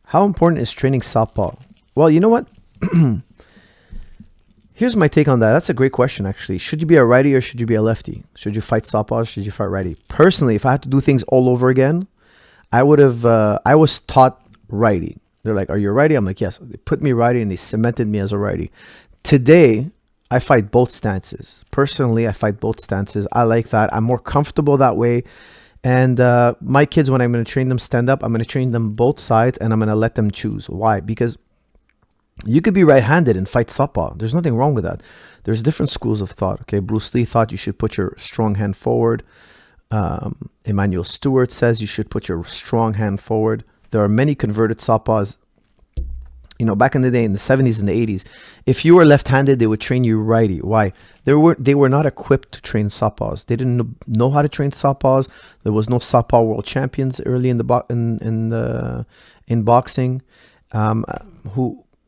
How important is training southpaw? Well, you know what? Here's my take on that. That's a great question, actually. Should you be a righty or should you be a lefty? Should you fight southpaw or should you fight righty? Personally, if I had to do things all over again, I would have. I was taught righty. They're like, "Are you a righty?" I'm like, "Yes." They put me righty and they cemented me as a righty. Today, I fight both stances. Personally, I fight both stances. I like that. I'm more comfortable that way. And my kids, when I'm going to train them stand up, I'm going to train them both sides and I'm going to let them choose. Why? Because you could be right-handed and fight southpaw. There's nothing wrong with that. There's different schools of thought. Okay, Bruce Lee thought you should put your strong hand forward. Emmanuel Stewart says you should put your strong hand forward. There are many converted southpaws. You know, back in the day, in the 70s and the 80s, if you were left-handed, they would train you righty. Why? They were not equipped to train southpaws. They didn't know how to train southpaws. There was no southpaw world champions early in boxing.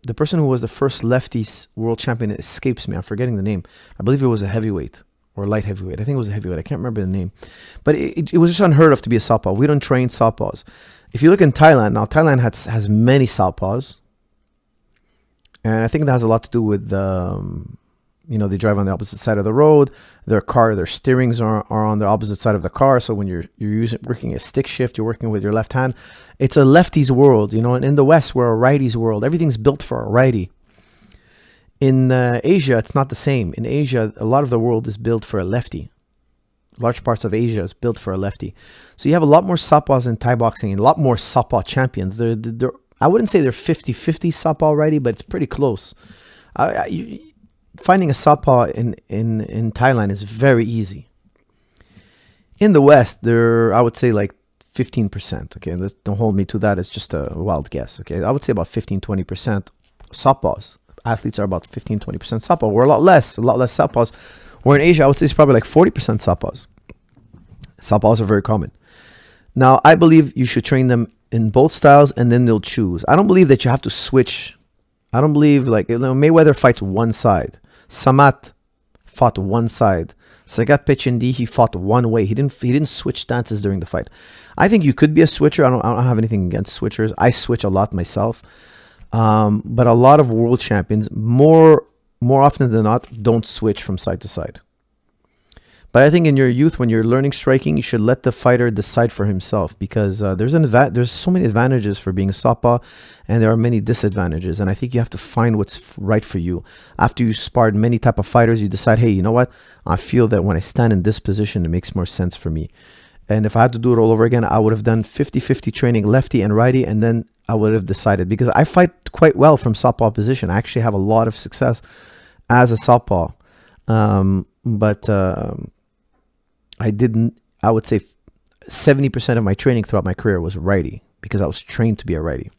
The person who was the first lefty world champion escapes me. I'm forgetting the name. I believe it was a heavyweight or light heavyweight. I think it was a heavyweight. I can't remember the name, but it was just unheard of to be a southpaw. We don't train southpaws. If you look in Thailand now, Thailand has many southpaws. And I think that has a lot to do with, they drive on the opposite side of the road. Their steerings are on the opposite side of the car. So when you're working a stick shift, you're working with your left hand. It's a lefty's world, and in the West, we're a righty's world. Everything's built for a righty. In Asia, it's not the same. In Asia, a lot of the world is built for a lefty. Large parts of Asia is built for a lefty. So you have a lot more southpaws in Thai boxing and a lot more southpaw champions. I wouldn't say they're 50-50 southpaw righty, but it's pretty close. Finding a southpaw in Thailand is very easy. In the West, I would say like 15%. Okay, don't hold me to that. It's just a wild guess. Okay, I would say about 15-20% southpaws. Athletes are about 15-20% southpaw. We're a lot less southpaws. Where in Asia, I would say it's probably like 40% southpaws. Southpaws are very common. Now, I believe you should train them in both styles and then they'll choose. I don't believe that you have to switch. I don't believe Mayweather fights one side. Samat fought one side. Sagat Pichindi, he fought one way. He didn't switch stances during the fight. I think you could be a switcher. I don't have anything against switchers. I switch a lot myself. But a lot of world champions, more often than not, don't switch from side to side. But I think in your youth, when you're learning striking, you should let the fighter decide for himself because there's so many advantages for being a southpaw and there are many disadvantages. And I think you have to find what's right for you. After you sparred many type of fighters, you decide, hey, you know what? I feel that when I stand in this position, it makes more sense for me. And if I had to do it all over again, I would have done 50-50 training lefty and righty, and then I would have decided because I fight quite well from southpaw position. I actually have a lot of success as a southpaw. I would say 70% of my training throughout my career was righty because I was trained to be a righty.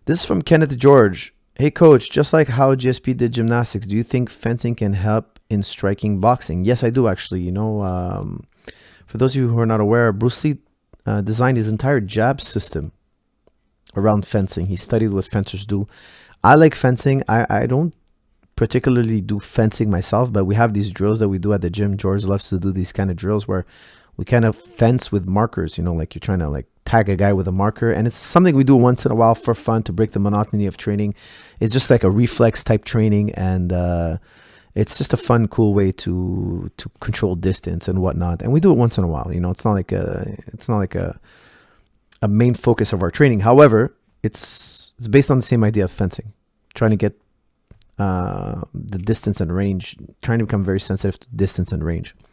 This is from Kenneth George. Hey coach, just like how GSP did gymnastics, do you think fencing can help in striking boxing? Yes, I do actually. For those of you who are not aware, Bruce Lee designed his entire jab system around fencing. He studied what fencers do. I like fencing. I don't particularly do fencing myself, but we have these drills that we do at the gym. George loves to do these kind of drills where we kind of fence with markers, like you're trying to tag a guy with a marker. And it's something we do once in a while for fun to break the monotony of training. It's just like a reflex type training. And it's just a fun, cool way to control distance and whatnot. And we do it once in a while. It's not like a main focus of our training. However, it's based on the same idea of fencing, trying to get the distance and range, trying to become very sensitive to distance and range.